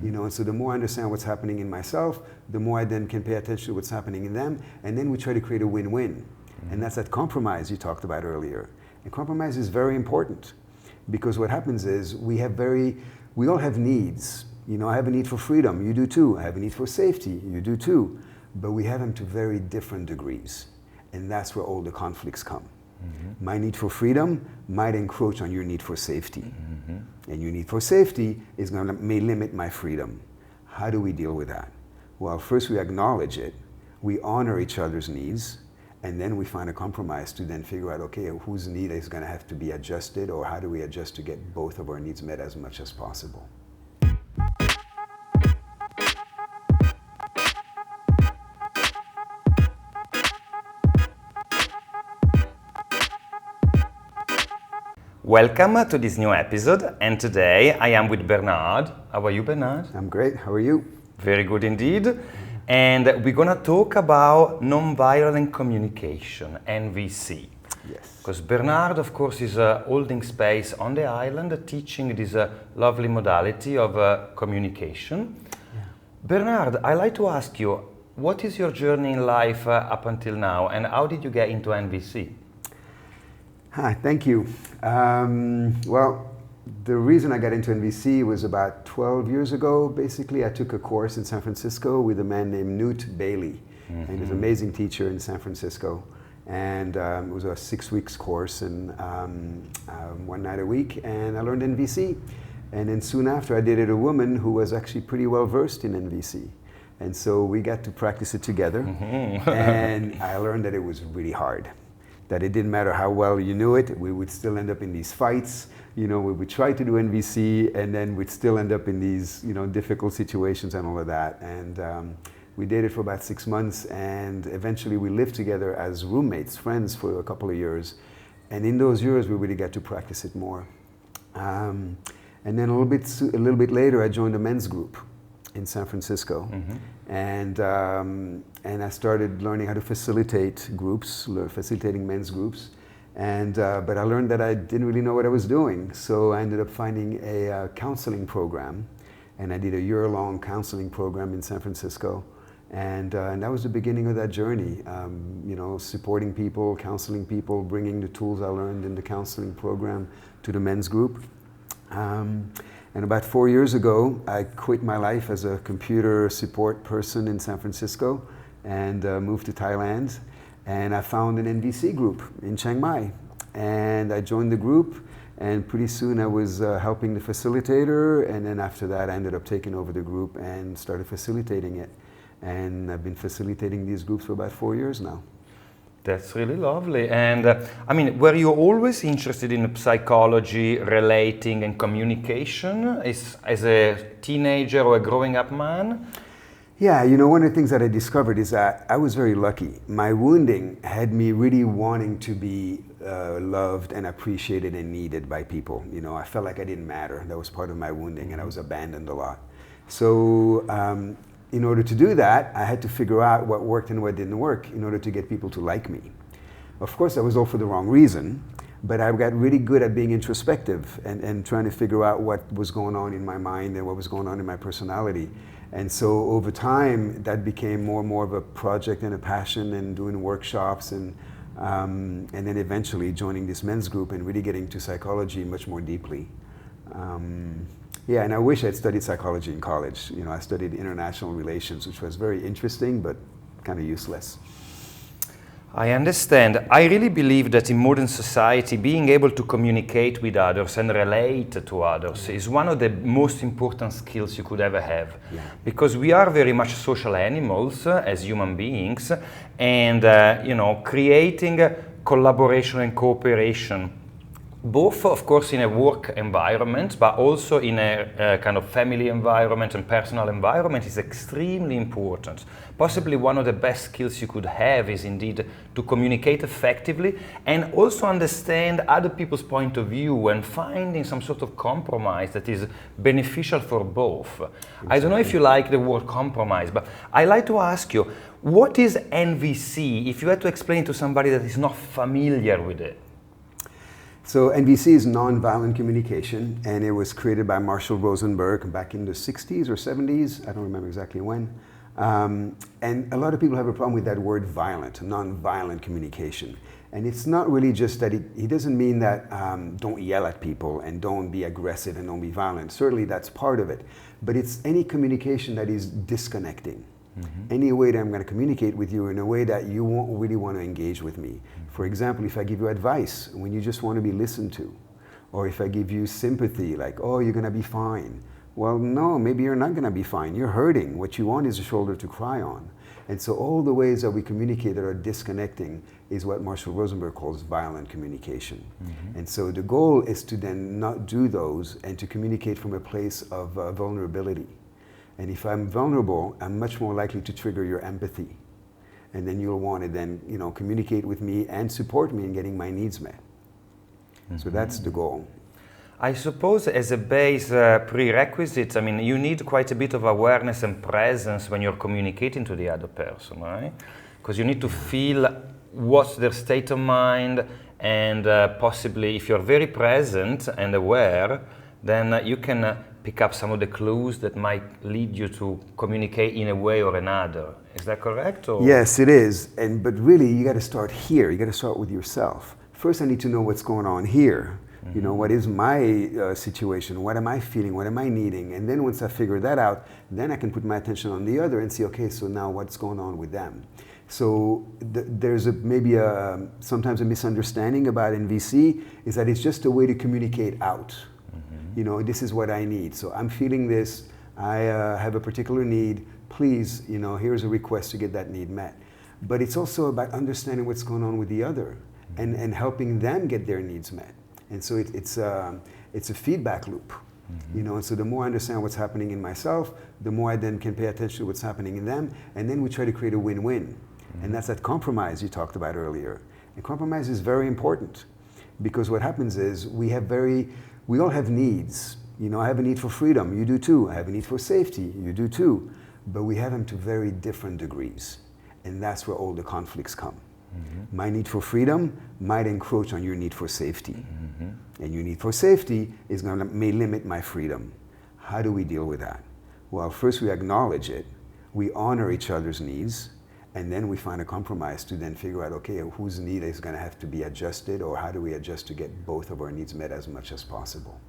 You know, and so the more I understand what's happening in myself, the more I then can pay attention to what's happening in them, and then we try to create a win-win. And that's that compromise you talked about earlier. And compromise is very important, because what happens is we all have needs. You know, I have a need for freedom, you do too. I have a need for safety, you do too. But we have them to very different degrees. And that's where all the conflicts come. My need for freedom might encroach on your need for safety. And your need for safety may limit my freedom. How do we deal with that? Well, first we acknowledge it, we honor each other's needs, and then we find a compromise to then figure out, okay, whose need is going to have to be adjusted, or how do we adjust to get both of our needs met as much as possible. Welcome to this new episode, and today I am with Bernard. How are you, Bernard? I'm great. How are you? Very good indeed. And we're gonna talk about nonviolent communication, NVC. Yes. Because Bernard, of course, is holding space on the island, teaching this lovely modality of communication. Yeah. Bernard, I'd like to ask you, what is your journey in life up until now, and how did you get into NVC? Hi, thank you. Well, the reason I got into NVC was about 12 years ago. Basically, I took a course in San Francisco with a man named Newt Bailey. And he was an amazing teacher in San Francisco. And it was a 6 weeks course, and one night a week, and I learned NVC. And then soon after, I dated a woman who was actually pretty well versed in NVC. And so we got to practice it together. And I learned that it was really hard. That it didn't matter how well you knew it, we would still end up in these fights. You know, we would try to do NVC, and then we'd still end up in these, you know, difficult situations and all of that. And we dated for about 6 months, and eventually we lived together as roommates, friends, for a couple of years. And in those years, we really got to practice it more. And then a little bit later, I joined a men's group in San Francisco. And I started learning how to facilitate groups, facilitating men's groups. But I learned that I didn't really know what I was doing. So I ended up finding a counseling program. And I did a year-long counseling program in San Francisco. And that was the beginning of that journey. You know, supporting people, counseling people, bringing the tools I learned in the counseling program to the men's group. And about 4 years ago, I quit my life as a computer support person in San Francisco and moved to Thailand. And I found an NVC group in Chiang Mai. And I joined the group, and pretty soon I was helping the facilitator. And then after that, I ended up taking over the group and started facilitating it. And I've been facilitating these groups for about 4 years now. That's really lovely. And I mean, were you always interested in psychology, relating, and communication as a teenager or a growing up man? Yeah, you know, one of the things that I discovered is that I was very lucky. My wounding had me really wanting to be loved and appreciated and needed by people. You know, I felt like I didn't matter. That was part of my wounding, and I was abandoned a lot. So, in order to do that, I had to figure out what worked and what didn't work in order to get people to like me. Of course, that was all for the wrong reason, but I got really good at being introspective and trying to figure out what was going on in my mind and what was going on in my personality. And so over time, that became more and more of a project and a passion, and doing workshops, and then eventually joining this men's group and really getting to psychology much more deeply. Yeah, and I wish I'd studied psychology in college. You know, I studied international relations, which was very interesting, but kind of useless. I understand. I really believe that in modern society, being able to communicate with others and relate to others is one of the most important skills you could ever have. Yeah. Because we are very much social animals as human beings, and you know, creating collaboration and cooperation, both, of course, in a work environment, but also in a kind of family environment and personal environment, is extremely important. Possibly one of the best skills you could have is indeed to communicate effectively and also understand other people's point of view and finding some sort of compromise that is beneficial for both. Exactly. I don't know if you like the word compromise, but I like to ask you, what is NVC, if you had to explain to somebody that is not familiar with it? So NVC is nonviolent communication, and it was created by Marshall Rosenberg back in the 60s or 70s. I don't remember exactly when. And a lot of people have a problem with that word violent, nonviolent communication. And it's not really just that he doesn't mean that don't yell at people and don't be aggressive and don't be violent. Certainly that's part of it. But it's any communication that is disconnecting. Any way that I'm going to communicate with you in a way that you won't really want to engage with me. For example, if I give you advice when you just want to be listened to, or if I give you sympathy, like, oh, you're going to be fine. Well, no, maybe you're not going to be fine. You're hurting. What you want is a shoulder to cry on. And so all the ways that we communicate that are disconnecting is what Marshall Rosenberg calls violent communication. And so the goal is to then not do those and to communicate from a place of vulnerability. And if I'm vulnerable, I'm much more likely to trigger your empathy. And then you'll want to then, communicate with me and support me in getting my needs met. So that's the goal. I suppose as a base prerequisite, I mean, you need quite a bit of awareness and presence when you're communicating to the other person, right? Because you need to feel what's their state of mind, and possibly if you're very present and aware, then you can pick up some of the clues that might lead you to communicate in a way or another. Is that correct? Or? Yes, it is. But really, you got to start here. You got to start with yourself. First, I need to know what's going on here. What is my situation? What am I feeling? What am I needing? And then once I figure that out, then I can put my attention on the other and see, okay, so now what's going on with them? So there's maybe sometimes a misunderstanding about NVC is that it's just a way to communicate out. This is what I need. So I'm feeling this. I have a particular need. Please, here's a request to get that need met. But it's also about understanding what's going on with the other and helping them get their needs met. And so it's a feedback loop. And so the more I understand what's happening in myself, the more I then can pay attention to what's happening in them. And then we try to create a win-win. And that's that compromise you talked about earlier. And compromise is very important because what happens is we all have needs. I have a need for freedom, you do too. I have a need for safety, you do too. But we have them to very different degrees. And that's where all the conflicts come. My need for freedom might encroach on your need for safety. And your need for safety may limit my freedom. How do we deal with that? Well, first we acknowledge it, we honor each other's needs, and then we find a compromise to then figure out, okay, whose need is going to have to be adjusted, or how do we adjust to get both of our needs met as much as possible?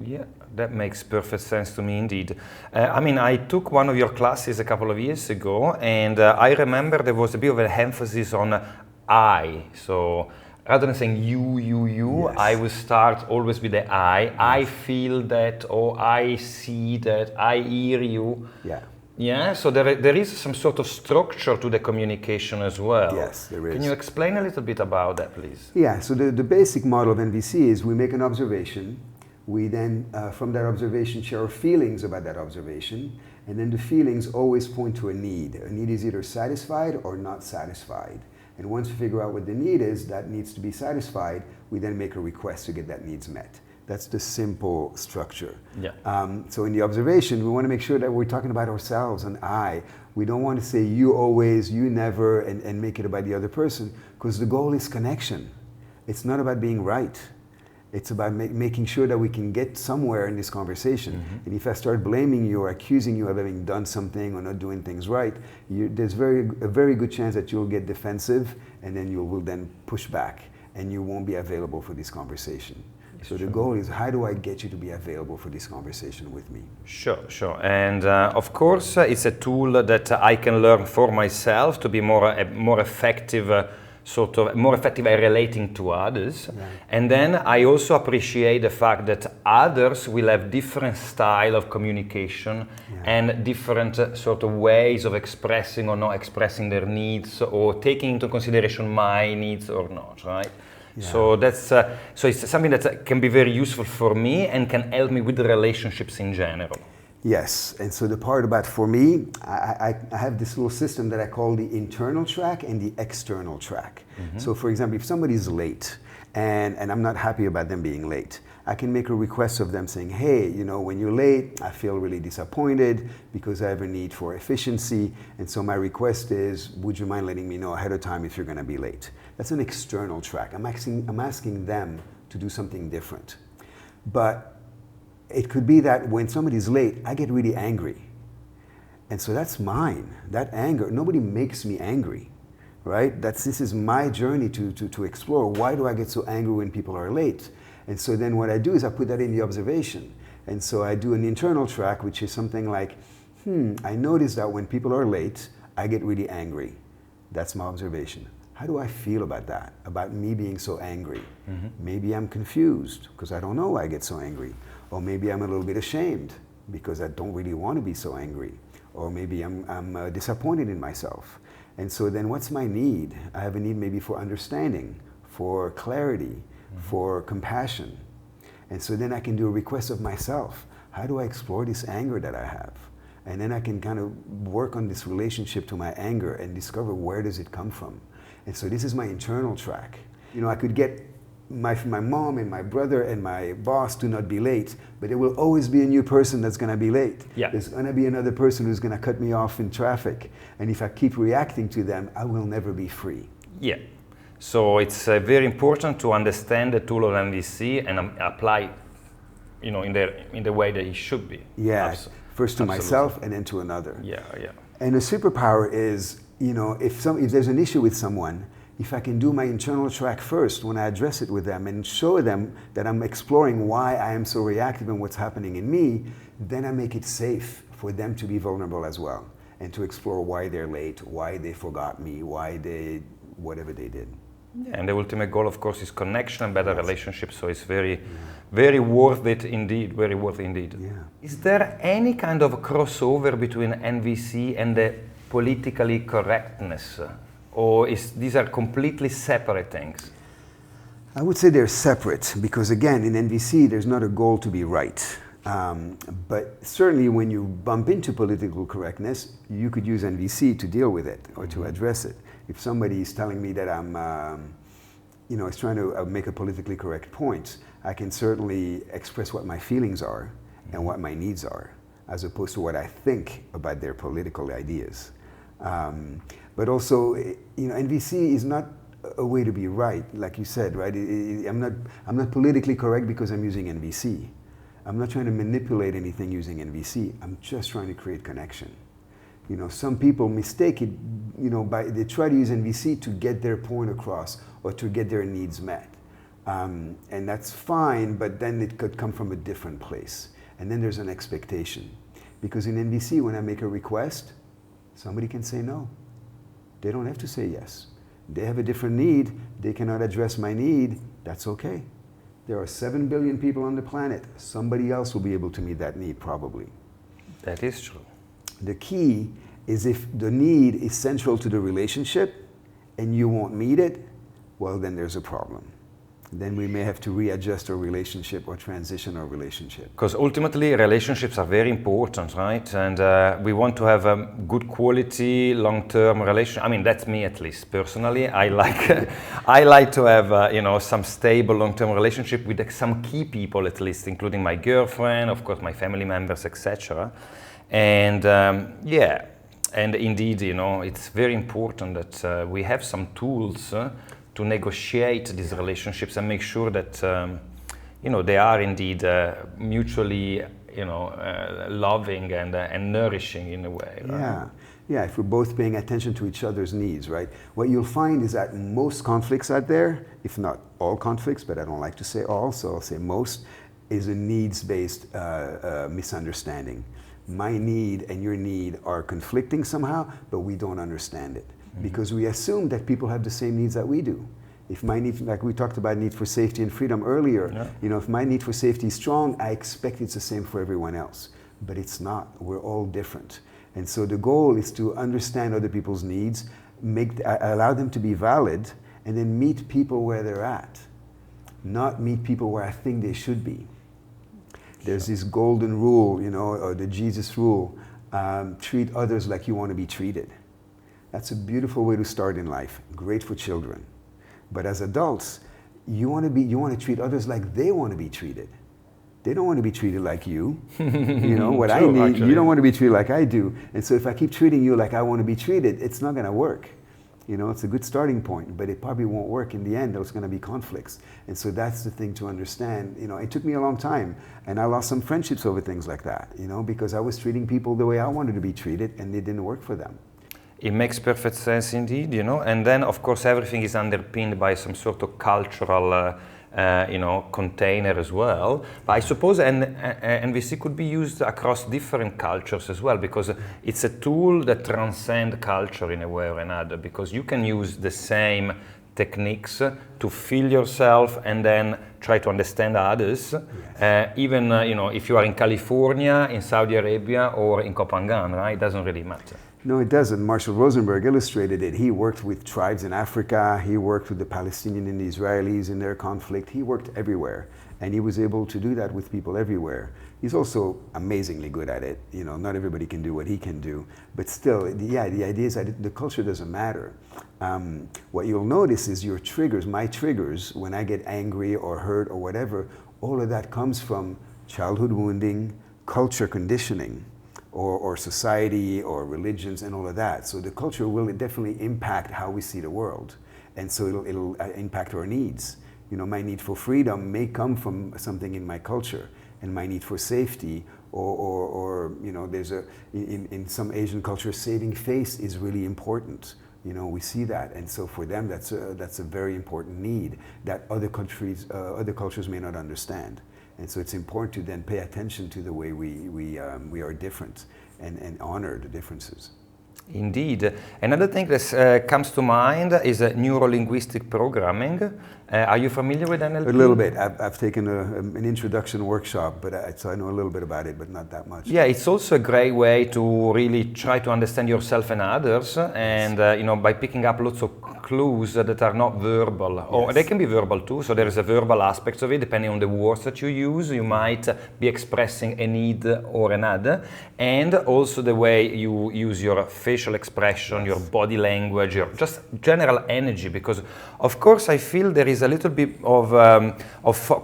Yeah, that makes perfect sense to me indeed. I took one of your classes a couple of years ago, and I remember there was a bit of an emphasis on I. So rather than saying you, yes. I would start always with the I. Yes. I feel that, or I see that, I hear you. Yeah. Yeah, so there is some sort of structure to the communication as well. Yes, there is. Can you explain a little bit about that, please? Yeah, so the basic model of NVC is we make an observation. We then, from that observation, share our feelings about that observation. And then the feelings always point to a need. A need is either satisfied or not satisfied. And once we figure out what the need is that needs to be satisfied, we then make a request to get that needs met. That's the simple structure. Yeah. So in the observation, we want to make sure that we're talking about ourselves and I. We don't want to say you always, you never, and make it about the other person, because the goal is connection. It's not about being right. It's about making sure that we can get somewhere in this conversation. And if I start blaming you or accusing you of having done something or not doing things right, there's a very good chance that you'll get defensive, and then you will then push back, and you won't be available for this conversation. So the goal is, how do I get you to be available for this conversation with me? Sure. And of course, it's a tool that I can learn for myself to be more effective, more effective at relating to others. Yeah. And then I also appreciate the fact that others will have different style of communication and different sort of ways of expressing or not expressing their needs, or taking into consideration my needs or not, right? Yeah. So that's so it's something that can be very useful for me and can help me with the relationships in general. Yes, and so the part about, for me, I have this little system that I call the internal track and the external track. So for example, if somebody's late and I'm not happy about them being late, I can make a request of them saying, hey, when you're late, I feel really disappointed because I have a need for efficiency. And so my request is, would you mind letting me know ahead of time if you're going to be late? That's an external track. I'm asking them to do something different. But it could be that when somebody's late, I get really angry. And so that's mine, that anger. Nobody makes me angry, right? This is my journey to explore. Why do I get so angry when people are late? And so then what I do is I put that in the observation. And so I do an internal track, which is something like, I notice that when people are late, I get really angry. That's my observation. How do I feel about that, about me being so angry? Maybe I'm confused because I don't know why I get so angry. Or maybe I'm a little bit ashamed because I don't really want to be so angry. Or maybe I'm disappointed in myself. And so then what's my need? I have a need maybe for understanding, for clarity, for compassion. And so then I can do a request of myself. How do I explore this anger that I have? And then I can kind of work on this relationship to my anger and discover where does it come from. And so this is my internal track. You know, I could get my mom and my brother and my boss to not be late, but there will always be a new person that's going to be late. Yeah. There's going to be another person who's going to cut me off in traffic. And if I keep reacting to them, I will never be free. Yeah. So it's very important to understand the tool of MVC and apply, you know, in the way that it should be. Yeah. First to Absolutely. Myself and then to another. Yeah, yeah. And a superpower is, you know, if there's an issue with someone, if I can do my internal track first when I address it with them and show them that I'm exploring why I am so reactive and what's happening in me, then I make it safe for them to be vulnerable as well and to explore why they're late, why they forgot me, whatever they did. Yeah, and the ultimate goal, of course, is connection and better relationships. So it's very, very worth it indeed. Very worth it indeed. Yeah. Is there any kind of crossover between NVC and the politically correctness, or these are completely separate things? I would say they're separate because, again, in NVC, there's not a goal to be right. But certainly, when you bump into political correctness, you could use NVC to deal with it or to address it. If somebody is telling me that I'm, is trying to make a politically correct point, I can certainly express what my feelings are and what my needs are, as opposed to what I think about their political ideas. But also, NVC is not a way to be right, like you said, right? I'm not politically correct because I'm using NVC. I'm not trying to manipulate anything using NVC. I'm just trying to create connection. You know, some people mistake it, they try to use NVC to get their point across or to get their needs met. And that's fine, but then it could come from a different place. And then there's an expectation. Because in NVC, when I make a request, somebody can say no. They don't have to say yes. They have a different need. They cannot address my need. That's okay. There are 7 billion people on the planet. Somebody else will be able to meet that need, probably. That is true. The key is if the need is central to the relationship and you won't meet it, well, then there's a problem. Then we may have to readjust our relationship or transition our relationship. Because ultimately, relationships are very important, right? And we want to have a good quality, long-term relationship. I mean, that's me at least. Personally, I like to have, some stable, long-term relationship with some key people at least, including my girlfriend, of course, my family members, etc. And and indeed, it's very important that we have some tools to negotiate these relationships and make sure that they are indeed mutually loving and nourishing in a way. Right? Yeah. If we're both paying attention to each other's needs, right? What you'll find is that most conflicts out there, if not all conflicts, but I don't like to say all, so I'll say most, is a needs-based misunderstanding. My need and your need are conflicting somehow, but we don't understand it. Because we assume that people have the same needs that we do. If my need, like we talked about need for safety and freedom earlier, if my need for safety is strong, I expect it's the same for everyone else. But it's not. We're all different. And so the goal is to understand other people's needs, allow them to be valid, and then meet people where they're at. Not meet people where I think they should be. There's this golden rule, or the Jesus rule, treat others like you want to be treated. That's a beautiful way to start in life, great for children. But as adults, you want to treat others like they want to be treated. They don't want to be treated like you. What I need, actually. You don't want to be treated like I do. And so if I keep treating you like I want to be treated, it's not going to work. You know, it's a good starting point, but it probably won't work in the end. There's going to be conflicts. And so that's the thing to understand. You know, it took me a long time, and I lost some friendships over things like that, you know, because I was treating people the way I wanted to be treated, and it didn't work for them. It makes perfect sense indeed, you know, and then of course everything is underpinned by some sort of cultural you know, container as well. But I suppose NVC could be used across different cultures as well, because it's a tool that transcends culture in a way or another, because you can use the same techniques to feel yourself and then try to understand others. Yes. Even you know, if you are in California, in Saudi Arabia, or in Koh Phangan, right? It doesn't really matter. No, it doesn't. Marshall Rosenberg illustrated it. He worked with tribes in Africa. He worked with the Palestinians and the Israelis in their conflict. He worked everywhere, and he was able to do that with people everywhere. He's also amazingly good at it. You know, not everybody can do what he can do, but still, yeah, the idea is that the culture doesn't matter. What you'll notice is your triggers, my triggers, when I get angry or hurt or whatever, all of that comes from childhood wounding, culture conditioning, or society or religions and all of that. So the culture will definitely impact how we see the world. And so it'll impact our needs. You know, my need for freedom may come from something in my culture, and my need for safety, or you know, there's in some Asian cultures, saving face is really important. You know, we see that, and so for them, that's a very important need that other cultures may not understand. And so it's important to then pay attention to the way we are different and honor the differences. Indeed. Another thing that comes to mind is Neurolinguistic Programming. Are you familiar with NLP? A little bit. I've taken an introduction workshop, but so I know a little bit about it, but not that much. Yeah, it's also a great way to really try to understand yourself and others, and you know, by picking up lots of clues that are not verbal, or they can be verbal too. So there is a verbal aspect of it, depending on the words that you use. You might be expressing a need or another, and also the way you use your facial expression, your body language, your just general energy. Because, of course, I feel there is a little bit of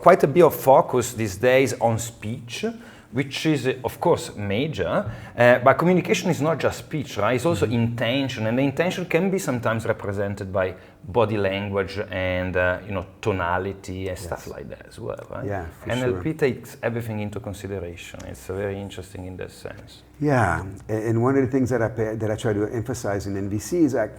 quite a bit of focus these days on speech, which is, of course, major, but communication is not just speech, right? It's also intention, and the intention can be sometimes represented by body language and you know, tonality and stuff like that as well, right? Yeah, for NLP takes everything into consideration. It's very interesting in that sense. Yeah, and one of the things that I try to emphasize in NVC is that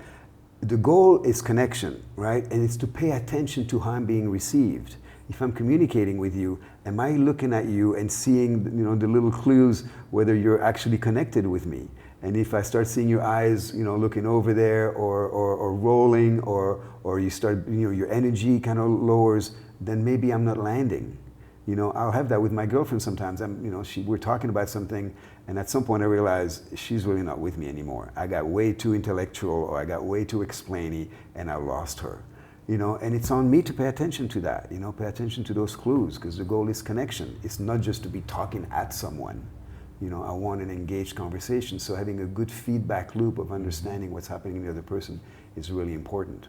the goal is connection, right? And it's to pay attention to how I'm being received. If I'm communicating with you, am I looking at you and seeing, you know, the little clues whether you're actually connected with me? And if I start seeing your eyes, you know, looking over there, or rolling, or you start, you know, your energy kind of lowers, then maybe I'm not landing. You know, I'll have that with my girlfriend sometimes. You know, we're talking about something, and at some point I realize she's really not with me anymore. I got way too intellectual, or I got way too explainy, and I lost her. You know, and it's on me to pay attention to that, you know, pay attention to those clues, because the goal is connection. It's not just to be talking at someone. You know, I want an engaged conversation, so having a good feedback loop of understanding what's happening in the other person is really important.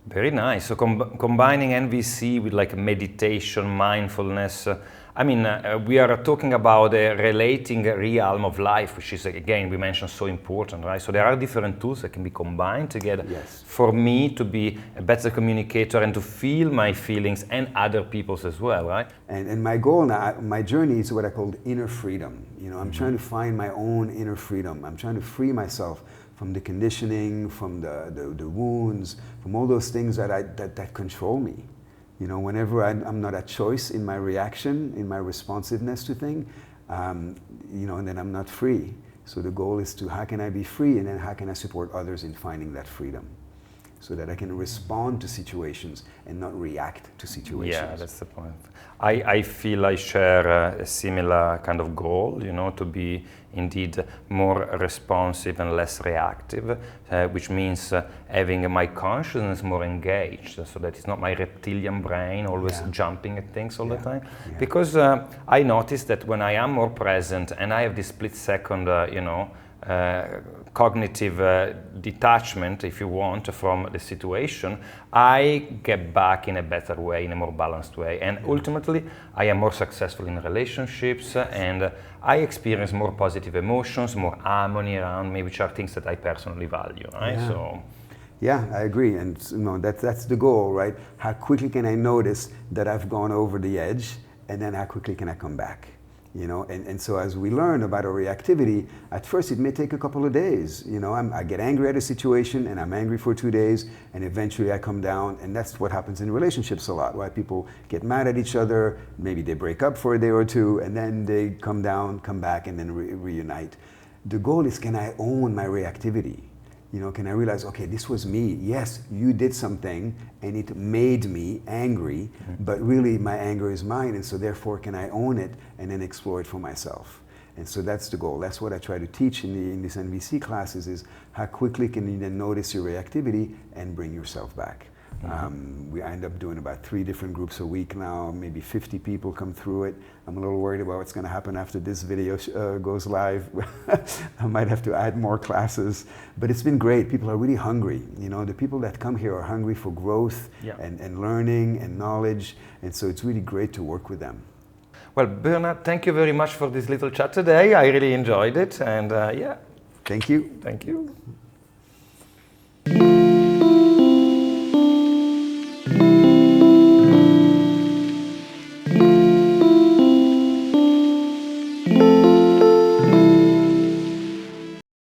Very nice. So combining NVC with like meditation, mindfulness. I mean, we are talking about a relating realm of life, which is, again, we mentioned, so important, right? So there are different tools that can be combined together for me to be a better communicator and to feel my feelings and other people's as well, right? And my goal now, my journey is what I call inner freedom. You know, I'm trying to find my own inner freedom. I'm trying to free myself from the conditioning, from the wounds, from all those things that control me. You know, whenever I'm not at choice in my reaction, in my responsiveness to things, you know, and then I'm not free. So the goal is to, how can I be free, and then how can I support others in finding that freedom, so that I can respond to situations and not react to situations. Yeah, that's the point. I feel I share a similar kind of goal, you know, to be indeed more responsive and less reactive, which means having my consciousness more engaged, so that it's not my reptilian brain always jumping at things all the time. Yeah. Because I noticed that when I am more present and I have this split second, you know, cognitive detachment, if you want, from the situation, I get back in a better way, in a more balanced way. And ultimately, I am more successful in relationships, and I experience more positive emotions, more harmony around me, which are things that I personally value, right? Yeah. So, Yeah, I agree, and that's the goal, right? How quickly can I notice that I've gone over the edge, and then how quickly can I come back? And so as we learn about our reactivity, at first it may take a couple of days. I get angry at a situation, and I'm angry for 2 days, and eventually I come down, and that's what happens in relationships a lot, right? People get mad at each other, maybe they break up for a day or two, and then they come down, come back, and then reunite. The goal is, can I own my reactivity? Can I realize, okay, this was me. Yes, you did something and it made me angry, but really my anger is mine, and so therefore can I own it and then explore it for myself? And so that's the goal. That's what I try to teach in these NVC classes, is how quickly can you then notice your reactivity and bring yourself back. We end up doing about 3 different groups a week now, maybe 50 people come through it. I'm a little worried about what's going to happen after this video goes live. I might have to add more classes, but it's been great. People are really hungry. The people that come here are hungry for growth and learning and knowledge, and so it's really great to work with them. Well, Bernard, thank you very much for this little chat today. I really enjoyed it, and yeah. Thank you. Thank you.